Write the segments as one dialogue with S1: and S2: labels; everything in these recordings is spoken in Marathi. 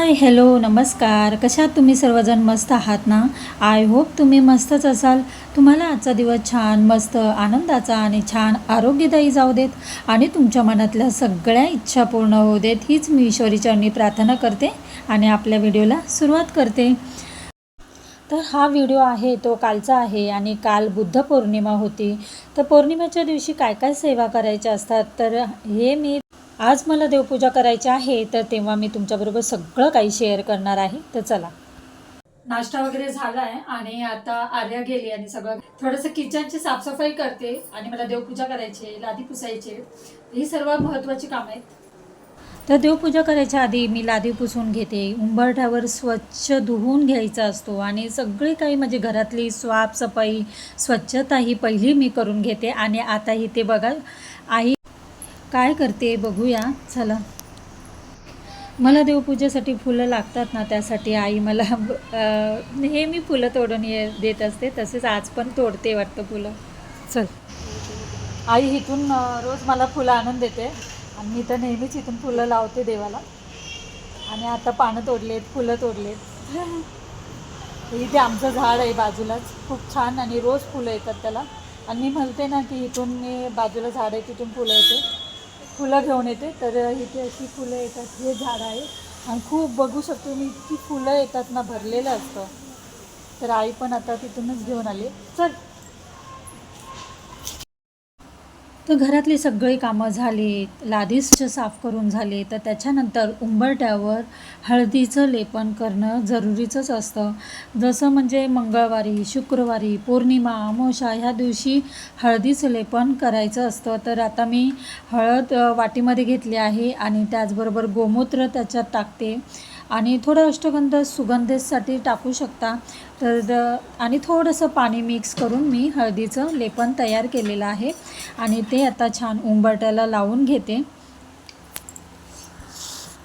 S1: हाय हॅलो नमस्कार. कशा आहात तुम्ही सर्वजण? मस्त आहात ना? आय होप तुम्ही मस्तच असाल. तुम्हाला आजचा दिवस छान मस्त आनंदाचा आणि छान आरोग्यदायी जाऊ देत आणि तुमच्या मनातल्या सगळ्या इच्छा पूर्ण होऊ देत, हीच मी ईश्वरीचरणी प्रार्थना करते आणि आपल्या व्हिडिओला सुरुवात करते. तर हा व्हिडिओ आहे तो कालचा आहे आणि काल बुद्ध पौर्णिमा होती. तर पौर्णिमेच्या दिवशी काय काय सेवा करायच्या असतात, तर हे मी आज मला देवपूजा करायची आहे, तर तेव्हा मी तुमच्याबरोबर सगळं काही शेअर करणार आहे. तर चला. नाश्ता वगैरे झाला आहे आणि आता आर्या गेली आणि सगळं थोडंसं किचनची साफसफाई करते आणि मला देवपूजा करायची, लादी पुसायची, ही सर्व महत्त्वाची कामं आहेत. तर देवपूजा करायच्या आधी मी लादी पुसून घेते. उंबरठ्यावर स्वच्छ धुवून घ्यायचा असतो आणि सगळी काही म्हणजे घरातली साफसफाई स्वच्छता ही पहिली मी करून घेते. आणि आता इथे बघा आई काय करते बघूया. चला. मला देवपूजेसाठी फुलं लागतात ना, त्यासाठी आई मला नेहमी फुलं तोडून देत असते. तसेच आज पण तोडते वाटतं फुलं. चल. आई इथून रोज मला फुलं आणून देते आणि मी तर नेहमीच इथून फुलं लावते देवाला. आणि आता पानं तोडलेत, फुलं तोडलेत. इथे आमचं झाड आहे बाजूलाच, खूप छान आणि रोज फुलं येतात त्याला. आणि मी म्हणते ना की इथून मी बाजूला झाड आहे तिथून फुलं घेऊन येते. तर इथे अशी फुलं येतात. हे झाड आहे आणि खूप बघू शकतो मी, इतकी फुलं येतात ना, भरलेलं असतं. तर आई पण आता तिथूनच घेऊन आली. चल. तर घरातली सगळी कामं झाली, लादीच साफ करून झाले, तर त्याच्यानंतर उंबरठ्यावर हळदीचं लेपन करणं जरुरीचंच असतं. जसं म्हणजे मंगळवारी, शुक्रवारी, पौर्णिमा, अमावस्या ह्या दिवशी हळदीचं लेपन करायचं असतं. तर आता मी हळद वाटीमध्ये घेतली आहे आणि त्याचबरोबर गोमूत्र त्याच्यात टाकते आणि थोडं अष्टगंध सुगंधेसाठी टाकू शकता. तर आणि थोडंसं पाणी मिक्स करून मी हळदीचं लेपन तयार केलेलं आहे आणि ते आता छान उंबरठ्याला लावून घेते.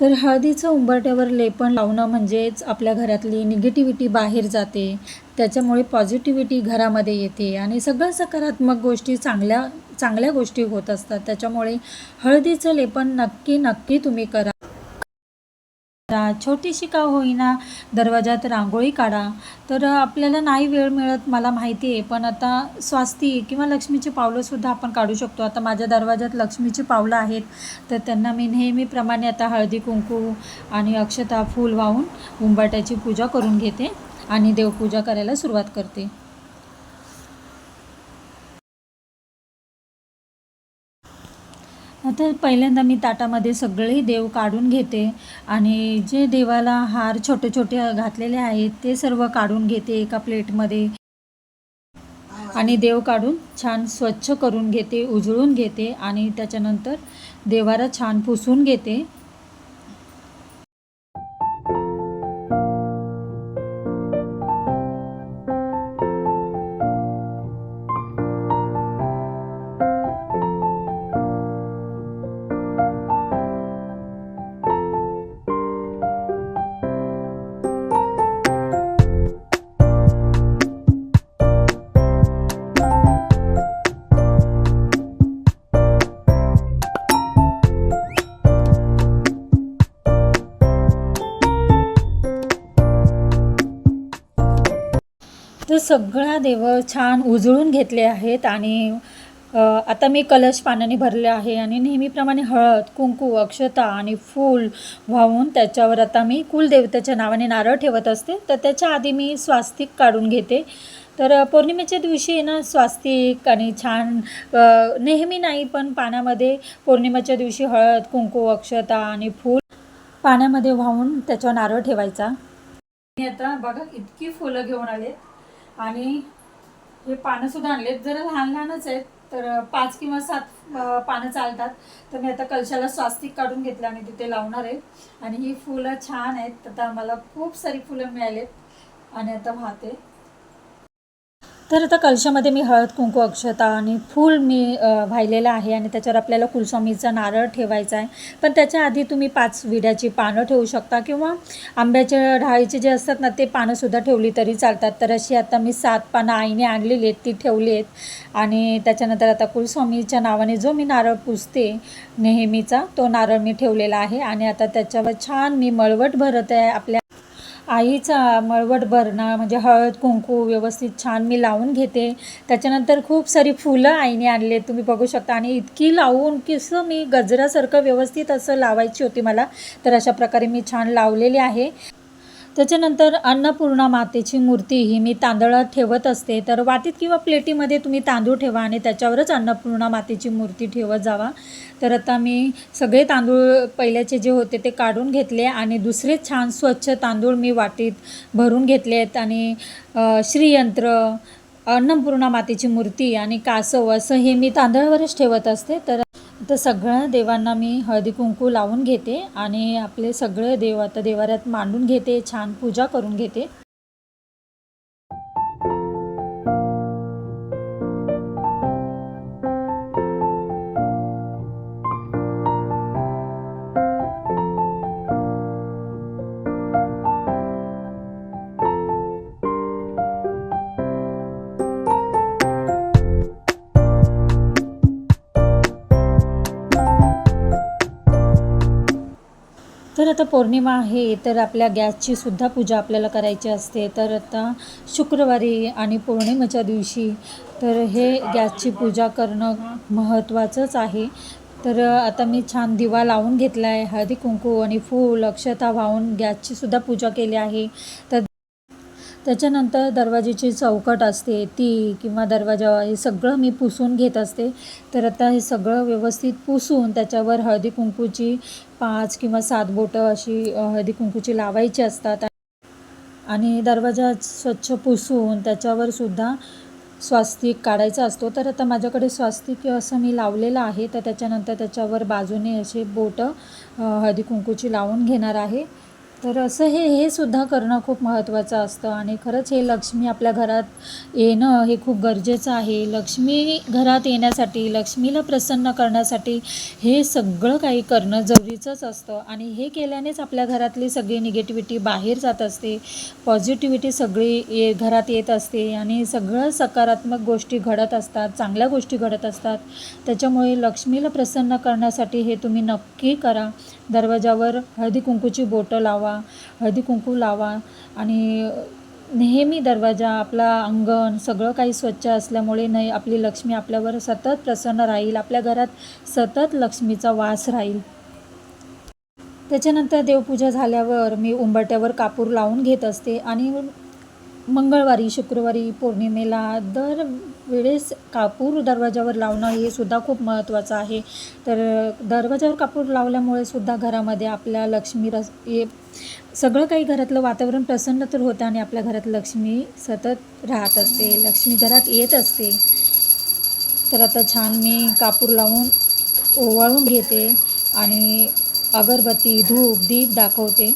S1: तर हळदीचं उंबरठ्यावर लेपन लावणं म्हणजेच आपल्या घरातली निगेटिव्हिटी बाहेर जाते, त्याच्यामुळे पॉझिटिव्हिटी घरामध्ये येते आणि सगळ्या सकारात्मक गोष्टी चांगल्या गोष्टी होत असतात. त्याच्यामुळे हळदीचं लेपन नक्की तुम्ही करा. छोटीशी का होईना दरवाजात रांगोळी काढा. तर आपल्याला नाही वेळ मिळत मला माहिती आहे, पण आता स्वास्तिक किंवा लक्ष्मीची पावलंसुद्धा आपण काढू शकतो. आता माझ्या दरवाजात लक्ष्मीची पावलं आहेत, तर त्यांना मी नेहमीप्रमाणे आता हळदी कुंकू आणि अक्षता फूल वाहून उंबरठ्याची पूजा करून घेते आणि देवपूजा करायला सुरुवात करते. आता पहिल्यांदा मी ताटामध्ये सगळे देव काढून घेते आणि जे देवाला हार छोटे छोटे घातलेले आहेत ते सर्व काढून घेते एका प्लेटमध्ये आणि देव काढून छान स्वच्छ करून घेते, उजळून घेते आणि त्याच्यानंतर देवाला छान पुसून घेते. तर सगळ्या देव छान उजळून घेतले आहेत आणि आता मी कलश पाण्याने भरले आहे आणि नेहमीप्रमाणे हळद कुंकू अक्षता आणि फूल वाहून त्याच्यावर आता मी कुलदेवतेच्या नावाने नारळ ठेवत असते. तर त्याच्या आधी मी स्वास्तिक काढून घेते. तर पौर्णिमेच्या दिवशी ना स्वास्तिक आणि छान नेहमी नाही पण पाण्यामध्ये पौर्णिमेच्या दिवशी हळद कुंकू अक्षता आणि फूल पाण्यामध्ये वाहून त्याच्यावर नारळ ठेवायचा. मी आता बघा इतकी फुलं घेऊन आले आणि हे पानंसुद्धा आणलेत. जरा लहान लहानच आहेत, तर 5 किंवा 7 पानं चालतात. तर मी आता कलशाला स्वास्तिक काढून घेतलं आणि तिथे लावणार आहे. आणि ही फुलं छान आहेत. आता मला खूप सारी फुलं मिळालेत आणि आता वाहते. तर आता कलशामध्ये मी हळद कुंकू अक्षता आणि फूल मी वाहिलेलं आहे आणि त्याच्यावर आपल्याला कुलस्वामीचा नारळ ठेवायचा आहे. पण त्याच्या आधी तुम्ही 5 विड्याची पानं ठेवू शकता किंवा आंब्याच्या ढाळीचे जे असतात ना ते पानंसुद्धा ठेवली तरी चालतात. तर अशी आता मी 7 पानं आईने आणलेली आहेत ती ठेवली आहेत आणि त्याच्यानंतर आता कुलस्वामीच्या नावाने जो मी नारळ पुजते नेहमीचा तो नारळ मी ठेवलेला आहे आणि आता त्याच्यावर छान मी मळवट भरत आहे. आपल्या आईचा मळवट भरणं म्हणजे हळद कुंकू व्यवस्थित छान मी लावून घेते. त्याच्यानंतर खूप सारी फुलं आईने आणले तुम्ही बघू शकता आणि इतकी लावून कसं मी गजरासारखं व्यवस्थित असं लावायची होती मला. तर अशा प्रकारे मी छान लावलेली आहे. त्याच्यानंतर अन्नपूर्णा मातेची मूर्ती ही मी तांदळात ठेवत असते. तर वाटीत किंवा प्लेटीमध्ये तुम्ही तांदूळ ठेवा आणि त्याच्यावरच अन्नपूर्णा मातेची मूर्ती ठेवत जावा. तर आता मी सगळे तांदूळ पहिल्याचे जे होते ते काढून घेतले आणि दुसरे छान स्वच्छ तांदूळ मी वाटीत भरून घेतले आहेत आणि श्रीयंत्र, अन्नपूर्णा मातेची मूर्ती आणि कासव असं हे मी तांदळावरच ठेवत असते. तर सगळ्या देवांना मी हळदी कुंकू लावून घेते आणि आपले सगळे देव आता देवाऱ्यात मांडून घेते, छान पूजा करून घेते. तर आता पौर्णिमा आहे तर आपल्या गॅसची सुद्धा पूजा आपल्याला करायची असते. तर आता शुक्रवारी आणि पौर्णिमेच्या दिवशी तर हे गॅसची पूजा करणं महत्त्वाचंच आहे. तर आता मी छान दिवा लावून घेतला आहे. हळदी कुंकू आणि फूल अक्षता वाहून गॅसची सुद्धा पूजा केली आहे. तर त्याच्यानंतर दरवाजाची चौकट असते ती किंवा दरवाजा हे सगळं मी पुसून घेत असते. तर आता हे सगळं व्यवस्थित पुसून त्याच्यावर हळदी कुंकूची 5 किंवा 7 बोटं अशी हळदी कुंकूची लावायची असतात आणि दरवाजा स्वच्छ पुसून त्याच्यावर सुद्धा स्वास्तिक काढायचा असतो. तर आता माझ्याकडे स्वास्तिक असं मी लावलेलं आहे. तर त्याच्यानंतर त्याच्यावर बाजूने असे बोटं हळदी कुंकूची लावून घेणार आहे. तर असं हे सुद्धा करणं खूप महत्त्वाचं असतं आणि खरंच हे लक्ष्मी आपल्या घरात येणं हे खूप गरजेचं आहे. लक्ष्मी घरात येण्यासाठी, लक्ष्मीला प्रसन्न करण्यासाठी हे सगळं काही करणं जरुरीचंच असतं आणि हे केल्यानेच आपल्या घरातली सगळी निगेटिव्हिटी बाहेर जात असते, पॉझिटिव्हिटी सगळी घरात येत असते आणि सगळं सकारात्मक गोष्टी घडत असतात, चांगल्या गोष्टी घडत असतात. त्याच्यामुळे लक्ष्मीला प्रसन्न करण्यासाठी हे तुम्ही नक्की करा. दरवाजावर हळदी कुंकूची बोटं लावा, हळदी कुंकू लावा आणि नेहमी दरवाजा, आपला अंगण सगळं काही स्वच्छ असल्यामुळे नाही आपली लक्ष्मी आपल्यावर सतत प्रसन्न राहील, आपल्या घरात सतत लक्ष्मीचा वास राहील. त्याच्यानंतर देवपूजा झाल्यावर मी उंबरट्यावर कापूर लावून घेत असते आणि मंगळवारी, शुक्रवारी, पौर्णिमेला दर वेळेस कापूर दरवाजावर लावणं हे सुद्धा खूप महत्त्वाचं आहे. तर दरवाजावर कापूर लावल्यामुळे सुद्धा घरामध्ये आपल्या लक्ष्मी सगळं काही घरातलं वातावरण प्रसन्न तर होतं आणि आपल्या घरात लक्ष्मी सतत राहत असते, लक्ष्मी घरात येत असते. तर आता छान मी कापूर लावून ओवाळून घेते आणि अगरबत्ती, धूप, दीप दाखवते.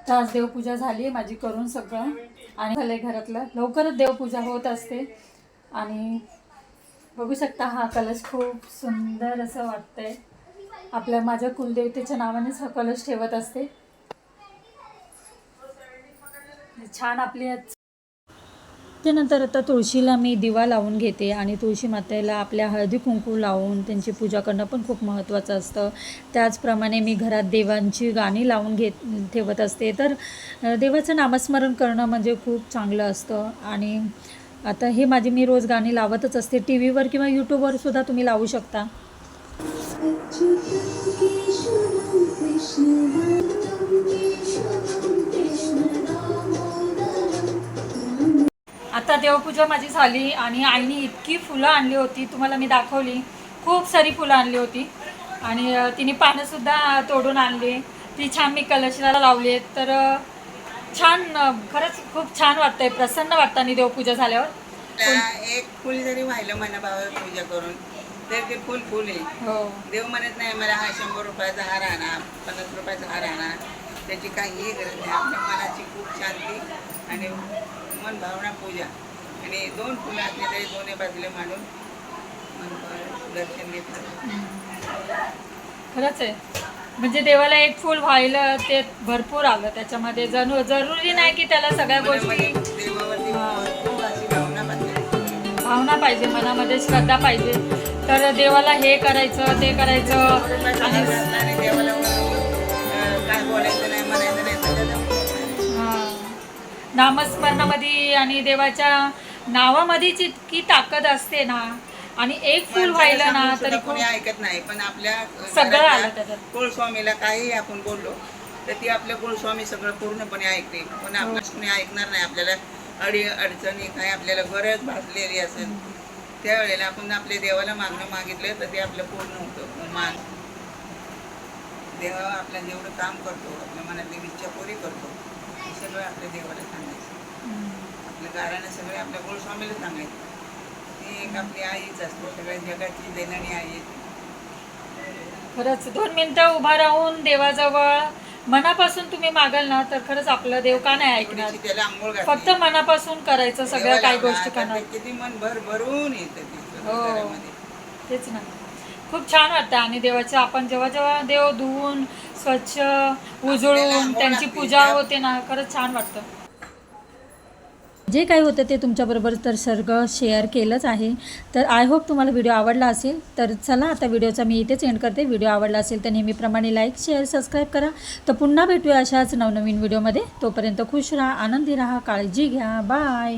S1: तर आज देवपूजा झाली आहे माझी करून सगळं आणि झालं घरातलं. लवकरच देवपूजा होत असते आणि बघू शकता हा कलश खूप सुंदर असं वाटतंय. माझ्या कुलदेवतेच्या नावानेच हा कलश ठेवत असते. छान आपली त्यानंतर आता तुळशीला मी दिवा लावून घेते आणि तुळशी मातेला आपल्या हळदी कुंकू लावून त्यांची पूजा करणं पण खूप महत्त्वाचं असतं. त्याचप्रमाणे मी घरात देवांची गाणी लावून ठेवत असते. तर देवाचं नामस्मरण करणं म्हणजे खूप चांगलं असतं. आणि आता हे माझी मी रोज गाणी लावतच असते. टी व्हीवर किंवा यूट्यूबवर सुद्धा तुम्ही लावू शकता. आता देवपूजा माझी झाली आणि आईने इतकी फुलं आणली होती, तुम्हाला मी दाखवली. खूप सारी फुलं आणली होती आणि तिने पानंसुद्धा तोडून आणली. ती छान मी कलशाला लावली आहेत. तर छान, खरंच खूप छान वाटतंय, प्रसन्न वाटतं आणि देवपूजा झाल्यावर.
S2: एक फुल जरी वाहिलं मनाभावात पूजा करून तर ते फुल आहे.
S1: हो,
S2: देव म्हणत नाही मला हा 100 रुपयाचा हार आणा, 50 रुपयाचा हार आणा, त्याची काहीही गरज नाही. आपल्या मनाची खूप शांती आणि मन भावना पूजा आणि 2 फुलं असले तरी दोन्ही बाजूला मांडून दर्शन घेतलं.
S1: खरंच आहे. म्हणजे देवाला एक फूल व्हायला ते भरपूर आलं त्याच्यामध्ये. जरुरी नाही की त्याला सगळ्या गोष्टी.
S2: देवावरती खूप अशी भावना पाहिजे,
S1: भावना पाहिजे, मनामध्ये श्रद्धा पाहिजे. तर देवाला हे करायचं ते करायचं आणि
S2: देवाला काय बोलायचं नाही, म्हणायचं नाही.
S1: नामस्मरणामध्ये आणि देवाच्या नावामध्येच इतकी ताकद असते ना. आणि एक फूल व्हायला ना तरी
S2: कोणी ऐकत नाही, पण आपल्या
S1: सगळं आलं त्याच्यात.
S2: कुलस्वामीला काही आपण बोललो तर ती आपल्या कुलस्वामी सगळं पूर्णपणे ऐकते. पण आपल्याच कोणी ऐकणार नाही. आपल्याला अडचणी काय आपल्याला गरज भाजलेली असेल त्यावेळेला आपण आपल्या देवाला मागितलं तर ते आपलं पूर्ण होतं. मान देवा आपल्या जेवढं काम करतो, आपल्या मनातली इच्छा पुरी करतो, हे सगळं आपल्या देवाला सांगायचं. आपल्या गाराने सगळे आपल्या कुलस्वामीला सांगायचं. ती एक आपली आईच असते, सगळ्या जगाची देणारी आई.
S1: खरंच 2 मिनिटं उभा राहून देवाजवळ मनापासून तुम्ही मागाल ना तर खरंच आपलं देव का नाही ऐकणार.
S2: त्याला आंघोळ
S1: फक्त मनापासून करायचं सगळ्या काही गोष्टी करणार.
S2: किती मन भरून येतं.
S1: हो, तेच ना. खूप छान वाटतं. आणि देवाचं आपण जेव्हा जेव्हा देव धुवून स्वच्छ उजळून त्यांची पूजा होते ना, खरंच छान वाटतं. जे काही होतं ते तुमच्याबरोबर तर सगळं शेअर केलंच आहे. तर आय होप तुम्हाला व्हिडिओ आवडला असेल. तर चला आता व्हिडिओचा मी इथेच एंड करते. व्हिडिओ आवडला असेल तर नेहमीप्रमाणे लाईक शेअर सबस्क्राईब करा. तर पुन्हा भेटूया अशाच नवनवीन व्हिडिओमध्ये. तोपर्यंत खुश राहा, आनंदी राहा, काळजी घ्या. बाय.